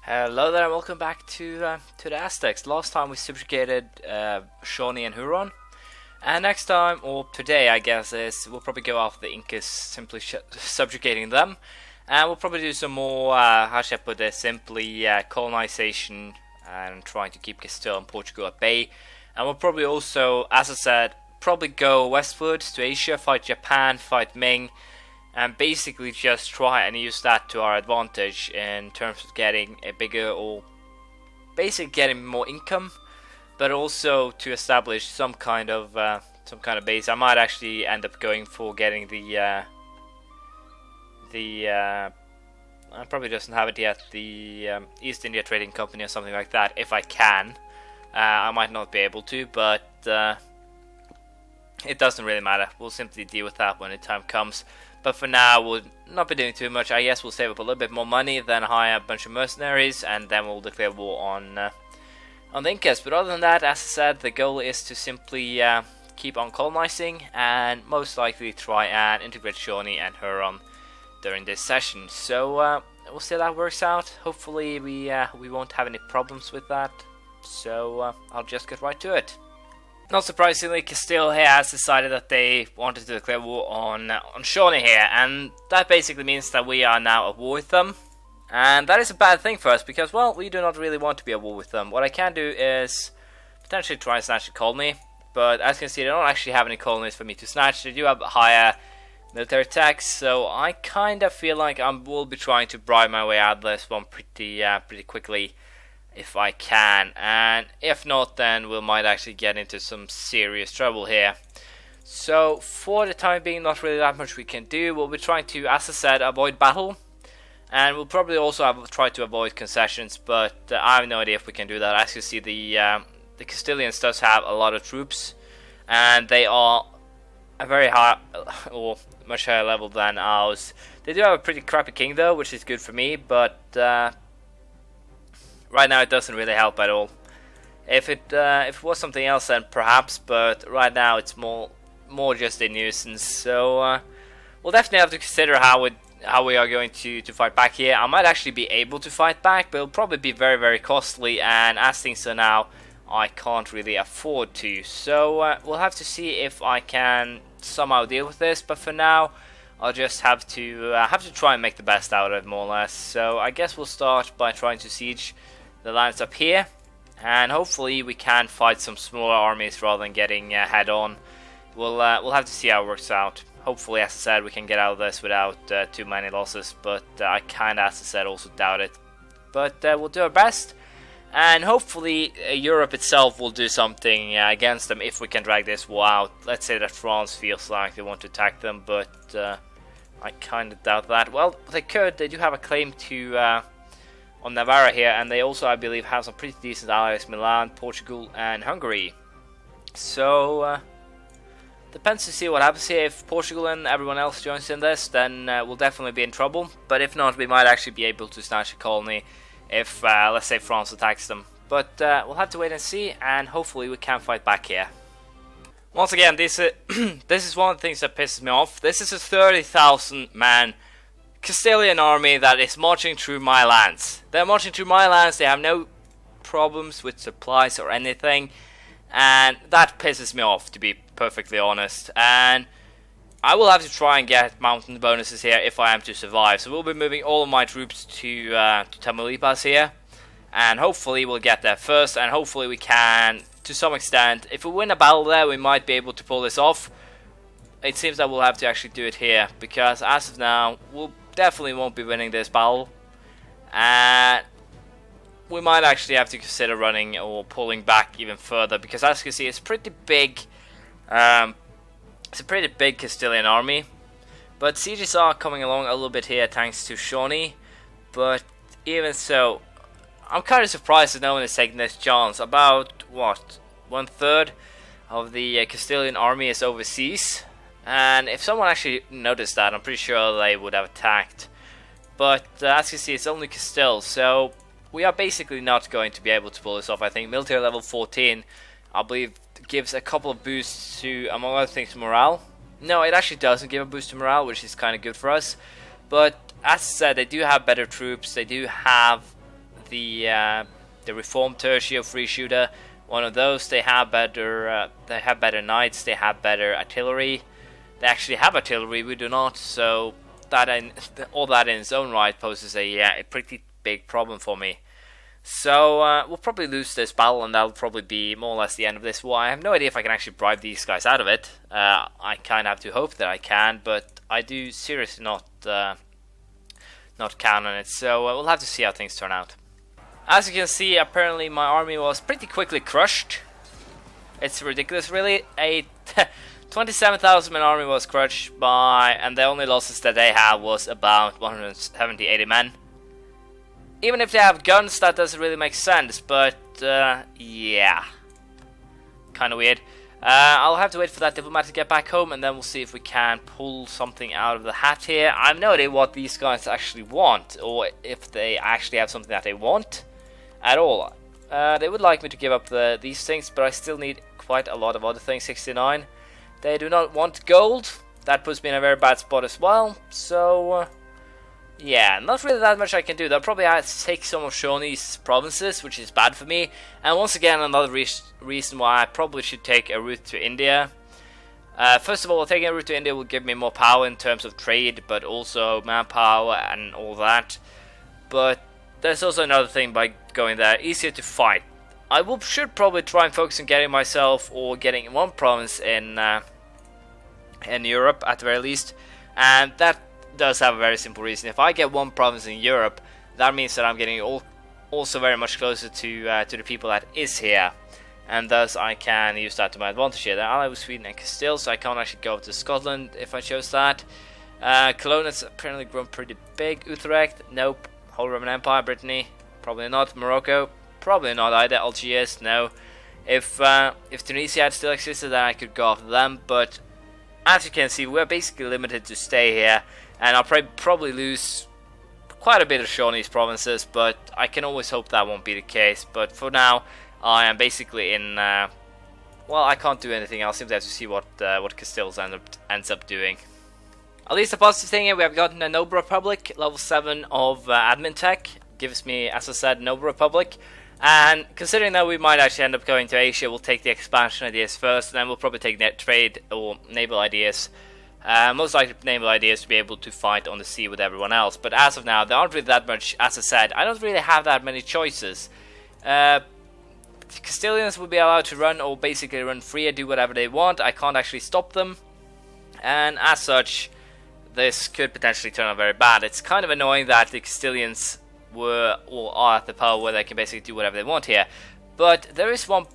Hello there and welcome back to the Aztecs. Last time we subjugated Shawnee and Huron, and next time, or today I guess, we'll probably go after the Incas, simply subjugating them, and we'll probably do some more, how should I put this, simply colonization and trying to keep Castile and Portugal at bay. And we'll probably also, as I said, probably go westward to Asia, fight Japan, fight Ming, and basically just try and use that to our advantage in terms of getting a bigger, or basically getting more income, but also to establish some kind of base. I might actually end up going for getting the I probably doesn't have it yet, the East India Trading Company or something like that, if I can. I might not be able to, but it doesn't really matter. We'll simply deal with that when the time comes. But for now, we'll not be doing too much. I guess we'll save up a little bit more money, then hire a bunch of mercenaries, and then we'll declare war on the Incas. But other than that, as I said, the goal is to simply keep on colonizing, and most likely try and integrate Shawnee and Huron during this session. So we'll see how that works out. Hopefully we won't have any problems with that. So I'll just get right to it. Not surprisingly, Castille here has decided that they wanted to declare war on Shawnee here, and that basically means that we are now at war with them. And that is a bad thing for us, because, well, we do not really want to be at war with them. What I can do is potentially try and snatch a colony, but as you can see, they don't actually have any colonies for me to snatch. They do have higher military tax, so I kind of feel like I will be trying to bribe my way out of this one pretty quickly, if I can, and if not, then we might actually get into some serious trouble here. So for the time being, not really that much we can do. We'll be trying to, as I said, avoid battle, and we'll probably also try to avoid concessions, but I have no idea if we can do that. As you see, the Castilians does have a lot of troops, and they are a very high, or much higher level than ours. They do have a pretty crappy king though, which is good for me, but right now it doesn't really help at all. If it was something else, then perhaps, but right now it's more just a nuisance. So we'll definitely have to consider how we are going to fight back here. I might actually be able to fight back, but it'll probably be very, very costly, and as things are now, I can't really afford to. So we'll have to see if I can somehow deal with this, but for now I'll just have to try and make the best out of it, more or less. So I guess we'll start by trying to siege the lands up here, and hopefully we can fight some smaller armies rather than getting head on. We'll have to see how it works out. Hopefully, as I said, we can get out of this without too many losses, but I kind of, as I said, also doubt it. But we'll do our best, and hopefully Europe itself will do something against them if we can drag this war out. Let's say that France feels like they want to attack them, but I kind of doubt that. Well, they could. They do have a claim to on Navarra here, and they also, I believe, have some pretty decent allies: Milan, Portugal, and Hungary. So depends to see what happens here. If Portugal and everyone else joins in this, then we'll definitely be in trouble. But if not, we might actually be able to snatch a colony if, let's say, France attacks them. But we'll have to wait and see, and hopefully we can fight back here. Once again, this is one of the things that pisses me off. This is a 30,000 man Castilian army that is marching through my lands. They're marching through my lands, they have no problems with supplies or anything, and that pisses me off, to be perfectly honest. And I will have to try and get mountain bonuses here if I am to survive. So we'll be moving all of my troops to Tamaulipas here, and hopefully we'll get there first, and hopefully we can, to some extent, if we win a battle there, we might be able to pull this off. It seems that we'll have to actually do it here, because as of now, we'll definitely won't be winning this battle, and we might actually have to consider running or pulling back even further, because as you can see, it's pretty big. It's a pretty big Castilian army, but sieges are coming along a little bit here thanks to Shawnee. But even so, I'm kind of surprised that no one is taking this chance. About what, 1/3 of the Castilian army is overseas. And if someone actually noticed that, I'm pretty sure they would have attacked. But as you see, it's only Castile, so we are basically not going to be able to pull this off. I think military level 14, I believe, gives a couple of boosts to, among other things, morale. No, it actually doesn't give a boost to morale, which is kind of good for us. But as I said, they do have better troops, they do have the Reformed Tertio free shooter, one of those. They have better knights, they have better artillery. They actually have artillery, we do not. So all that in its own right poses a pretty big problem for me. So we'll probably lose this battle, and that'll probably be more or less the end of this war. I have no idea if I can actually bribe these guys out of it. I kind of have to hope that I can, but I do seriously not count on it. So we'll have to see how things turn out. As you can see, apparently my army was pretty quickly crushed. It's ridiculous, really. A 27,000 man army was crushed by, and the only losses that they have was about 170-80 men. Even if they have guns, that doesn't really make sense, but yeah, kind of weird. I'll have to wait for that diplomat to get back home, and then we'll see if we can pull something out of the hat here. I have no idea what these guys actually want, or if they actually have something that they want at all. They would like me to give up these things, but I still need quite a lot of other things. 69. They do not want gold. That puts me in a very bad spot as well. So yeah, not really that much I can do. They'll probably have to take some of Shawnee's provinces, which is bad for me. And once again, another reason why I probably should take a route to India. First of all, taking a route to India will give me more power in terms of trade, but also manpower and all that. But there's also another thing by going there, easier to fight. Should probably try and focus on getting myself, or getting one province in Europe at the very least. And that does have a very simple reason. If I get one province in Europe, that means that I'm getting also very much closer to the people that is here, and thus I can use that to my advantage here. They're allied with Sweden and Castille, so I can't actually go to Scotland if I chose that. Cologne has apparently grown pretty big. Utrecht, nope. Holy Roman Empire, Brittany, probably not. Morocco, probably not either. Algiers, no. If Tunisia had still existed, then I could go after them, but as you can see, we're basically limited to stay here. And I'll probably lose quite a bit of Shawnee's provinces, but I can always hope that won't be the case. But for now, I am basically in. Well, I can't do anything. I'll simply have to see what Castille ends up doing. At least the positive thing here, we have gotten a Noble Republic, level 7 of admin tech. Gives me, as I said, Noble Republic. And considering that we might actually end up going to Asia, we'll take the expansion ideas first, and then we'll probably take net trade or naval ideas. Most likely naval ideas to be able to fight on the sea with everyone else. But as of now, there aren't really that much. As I said, I don't really have that many choices. Castilians will be allowed to run, or basically run free and do whatever they want. I can't actually stop them. And as such, this could potentially turn out very bad. It's kind of annoying that the Castilians were or are at the power where they can basically do whatever they want here. But there is one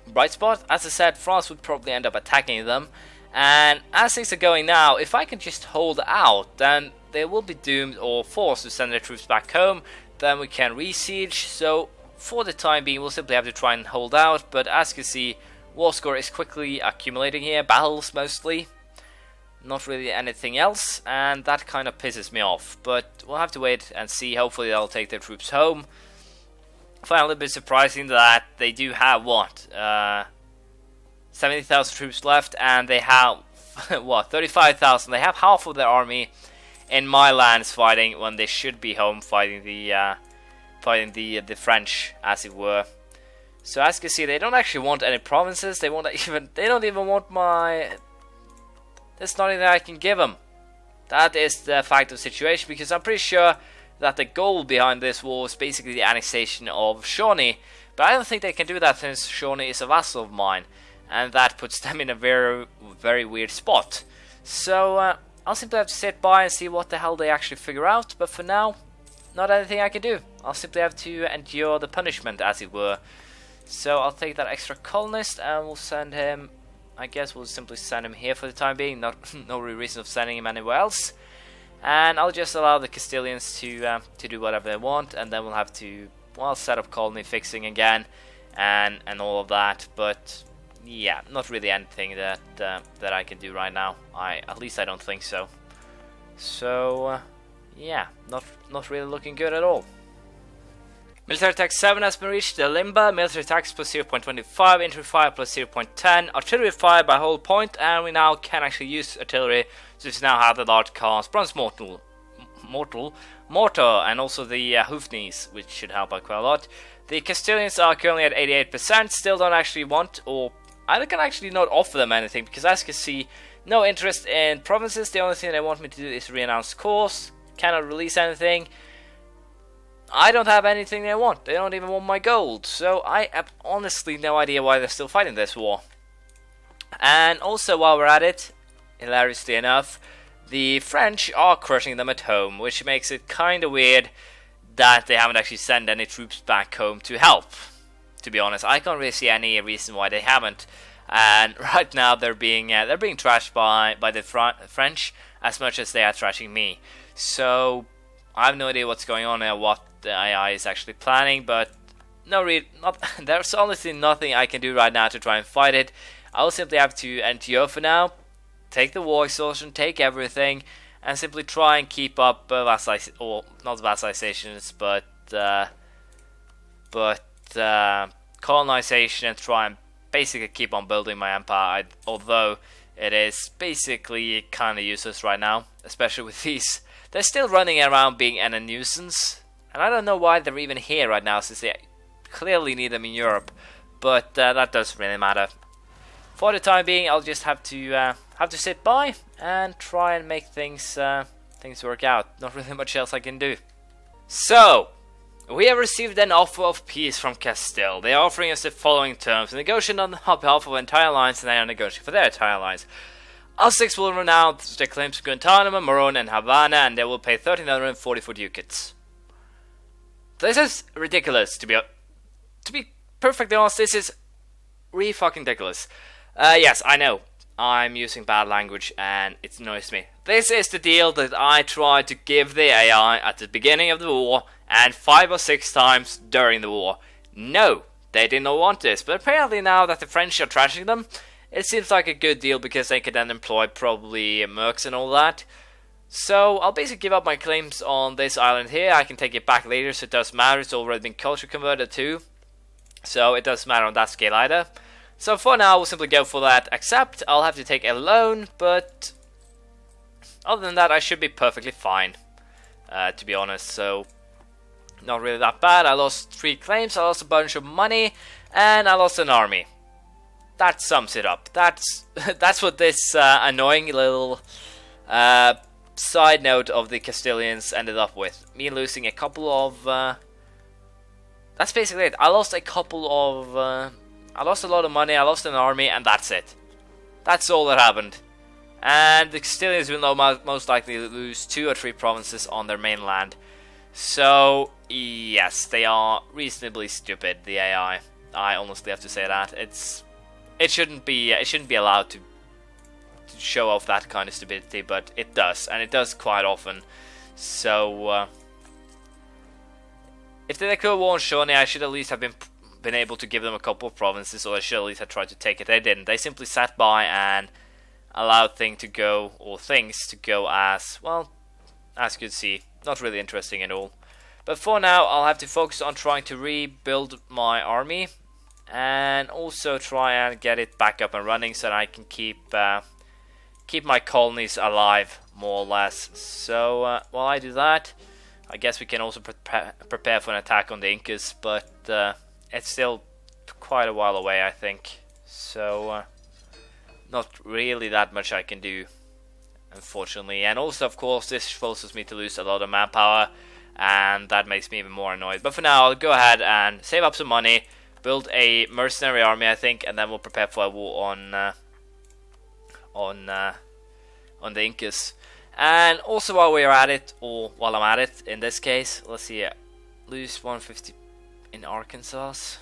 bright spot. As I said, France would probably end up attacking them. And as things are going now, if I can just hold out, then they will be doomed or forced to send their troops back home. Then we can re-siege. So for the time being, we'll simply have to try and hold out. But as you can see, war score is quickly accumulating here. Battles mostly. Not really anything else. And that kind of pisses me off. But we'll have to wait and see. Hopefully they'll take their troops home. I find it a little bit surprising that they do have what? 70,000 troops left, and they have what, 35,000. They have half of their army in my lands fighting, when they should be home fighting the French, as it were. So as you can see, they don't actually want any provinces. They don't even want my. There's nothing that I can give them. That is the fact of the situation, because I'm pretty sure that the goal behind this war is basically the annexation of Shawnee, but I don't think they can do that since Shawnee is a vassal of mine. And that puts them in a very, very weird spot. So I'll simply have to sit by and see what the hell they actually figure out. But for now, not anything I can do. I'll simply have to endure the punishment, as it were. So I'll take that extra colonist and we'll send him. I guess we'll simply send him here for the time being. No real reason of sending him anywhere else. And I'll just allow the Castilians to do whatever they want. And then we'll have to, well, set up colony fixing again and all of that. But yeah, not really anything that I can do right now. At least I don't think so. So yeah, not really looking good at all. Military attack 7 has been reached. The Limba, military attacks plus 0.25, infantry fire plus 0.10, artillery fire by whole point, and we now can actually use artillery, so we now have the large cast bronze mortar, and also the hoofknees, which should help out quite a lot. The Castilians are currently at 88%, still don't actually want, or I can actually not offer them anything, because as you can see, no interest in provinces. The only thing they want me to do is re-announce course, cannot release anything. I don't have anything they want, they don't even want my gold, so I have honestly no idea why they're still fighting this war. And also while we're at it, hilariously enough, the French are crushing them at home, which makes it kinda weird that they haven't actually sent any troops back home to help. To be honest, I can't really see any reason why they haven't. And right now they're being trashed by the French as much as they are trashing me. So I have no idea what's going on and what the AI is actually planning, but there's honestly nothing I can do right now to try and fight it. I'll simply have to NTO for now, take the war exhaustion, take everything, and simply try and keep up not vassalizations, but colonization, and try and basically keep on building my empire, although it is basically kind of useless right now, especially with these. They're still running around being a nuisance, and I don't know why they're even here right now, since they clearly need them in Europe, but that doesn't really matter. For the time being, I'll just have to sit by and try and make things work out. Not really much else I can do. So, we have received an offer of peace from Castille. They are offering us the following terms: negotiate on behalf of entire alliance, and they are negotiating for their entire alliance. Aztecs will renounce their claims to Guantanamo, Morón, and Havana, and they will pay 1,344 ducats. This is ridiculous. To be perfectly honest, this is fucking ridiculous. Yes, I know. I'm using bad language and it annoys me. This is the deal that I tried to give the AI at the beginning of the war and 5 or 6 times during the war. No, they did not want this, but apparently now that the French are trashing them, it seems like a good deal because they could then employ probably mercs and all that. So I'll basically give up my claims on this island here. I can take it back later, so it doesn't matter. It's already been culture converted too, so it doesn't matter on that scale either. So for now, we'll simply go for that. Accept. I'll have to take a loan, but other than that, I should be perfectly fine, to be honest. So not really that bad. I lost 3 claims, I lost a bunch of money, and I lost an army. That sums it up. That's what this annoying little side note of the Castilians ended up with. Me losing a couple of... that's basically it. I lost a couple of... I lost a lot of money, I lost an army, and that's it. That's all that happened. And the Castilians will now most likely lose 2 or 3 provinces on their mainland. So, yes, they are reasonably stupid, the AI. I honestly have to say that. It shouldn't be allowed to show off that kind of stupidity, but it does, and it does quite often. So, if they could have won Shawnee, I should at least have been able to give them a couple of provinces, or I should at least have tried to take it. They didn't. They simply sat by and allowed things to go as, well, as you can see, not really interesting at all. But for now, I'll have to focus on trying to rebuild my army, and also try and get it back up and running so that I can keep my colonies alive, more or less. So, while I do that, I guess we can also prepare for an attack on the Incas, but it's still quite a while away, I think. So, not really that much I can do, unfortunately. And also, of course, this forces me to lose a lot of manpower, and that makes me even more annoyed. But for now, I'll go ahead and save up some money, build a mercenary army, I think, and then we'll prepare for a war on the Incas. And also, while we're at it, or while I'm at it, in this case, let's see, lose 150 in Arkansas.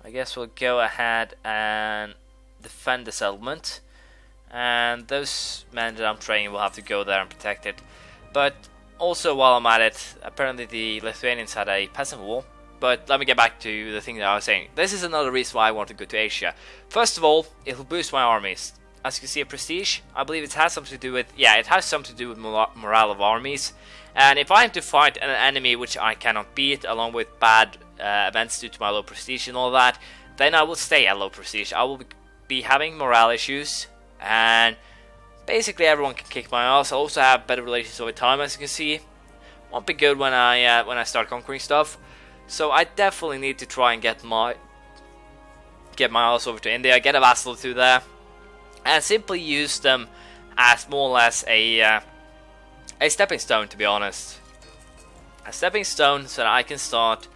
I guess we'll go ahead and defend the settlement, and those men that I'm training will have to go there and protect it. But also, while I'm at it, apparently the Lithuanians had a peasant war. But let me get back to the thing that I was saying. This is another reason why I want to go to Asia. First of all, it will boost my armies. As you can see, a prestige, I believe it has something to do with, it has something to do with morale of armies. And if I am to fight an enemy which I cannot beat, along with bad events due to my low prestige and all that, then I will stay at low prestige. I will be having morale issues, and basically everyone can kick my ass. I also have better relations over time, as you can see. Won't be good when I start conquering stuff. So I definitely need to try and get my ass over to India, get a vassal through there, and simply use them as more or less a stepping stone, to be honest. A stepping stone so that I can start,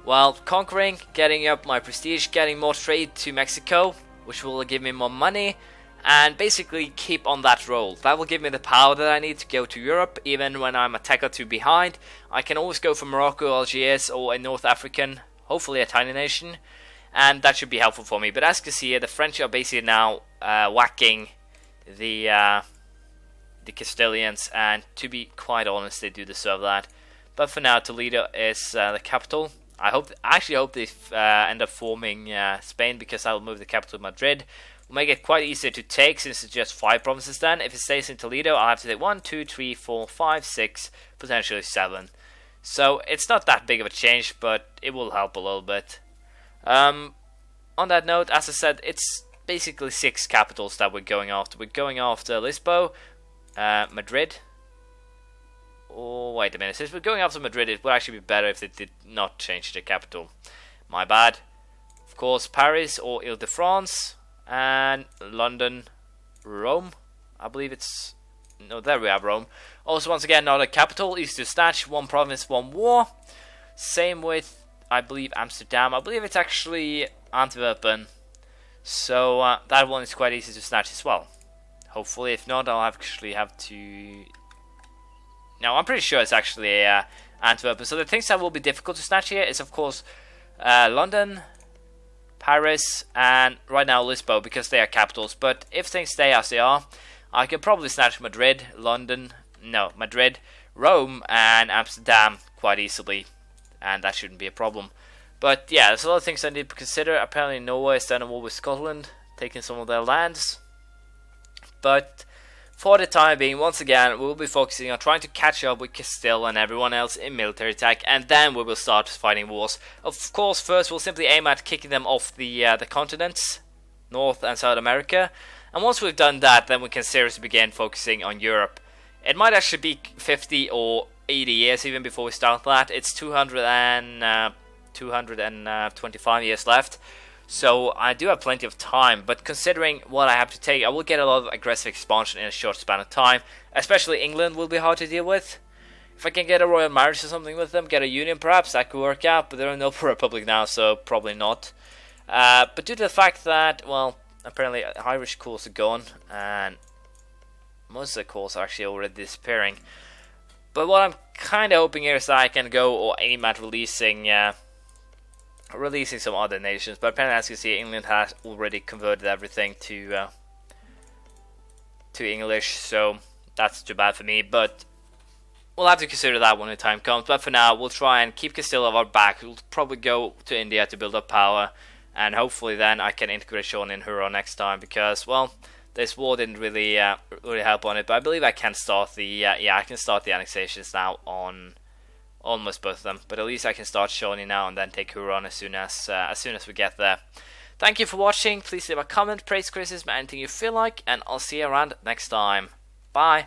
well, conquering, getting up my prestige, getting more trade to Mexico, which will give me more money, and basically keep on that roll. That will give me the power that I need to go to Europe, even when I'm a tech or two behind. I can always go for Morocco, Algiers, or a North African, hopefully a tiny nation, and that should be helpful for me. But as you can see here, the French are basically now whacking the Castilians, and to be quite honest, they do deserve that. But for now, Toledo is the capital. I actually hope they end up forming Spain, because I will move the capital to Madrid. Will make it quite easier to take, since it's just 5 provinces then. If it stays in Toledo, I'll have to take 1, 2, 3, 4, 5, 6, potentially 7. So it's not that big of a change, but it will help a little bit. On that note, as I said, it's basically 6 capitals that we're going after. We're going after Lisbon, Madrid. Oh, wait a minute. Since we're going after Madrid, it would actually be better if they did not change the capital. My bad. Of course, Paris or Ile-de-France. And London, Rome, I believe it's, no, there we have Rome. Also, once again, another capital, easy to snatch, 1 province, 1 war. Same with, I believe, Amsterdam. I believe it's actually Antwerpen. So that one is quite easy to snatch as well. Hopefully, if not, I'll actually have to. No, I'm pretty sure it's actually Antwerpen. So the things that will be difficult to snatch here is, of course, London, Paris, and right now Lisbon, because they are capitals. But if things stay as they are, I can probably snatch Madrid, Madrid, Rome, and Amsterdam quite easily, and that shouldn't be a problem. But yeah, there's a lot of things I need to consider. Apparently Norway is done a war with Scotland, taking some of their lands. But for the time being, once again, we'll be focusing on trying to catch up with Castile and everyone else in military attack, and then we will start fighting wars. Of course, first we'll simply aim at kicking them off the continents, North and South America, and once we've done that, then we can seriously begin focusing on Europe. It might actually be 50 or 80 years even before we start that. It's 225 years left. So I do have plenty of time, but considering what I have to take, I will get a lot of aggressive expansion in a short span of time. Especially England will be hard to deal with. If I can get a royal marriage or something with them, get a union perhaps, that could work out, but they're an open republic now, so probably not. But due to the fact that, well, apparently Irish calls are gone, and most of the calls are actually already disappearing. But what I'm kind of hoping here is that I can go or aim at releasing some other nations, but apparently, as you see, England has already converted everything to English, so that's too bad for me, but we'll have to consider that when the time comes. But for now, we'll try and keep Castile off our back. We'll probably go to India to build up power, and hopefully then I can integrate Sean in Hura next time, because, well, this war didn't really help on it, but I believe I can start the I can start the annexations now on almost both of them, but at least I can start Shawnee now and then take Huron as soon as we get there. Thank you for watching. Please leave a comment, praise, criticism, anything you feel like, and I'll see you around next time. Bye.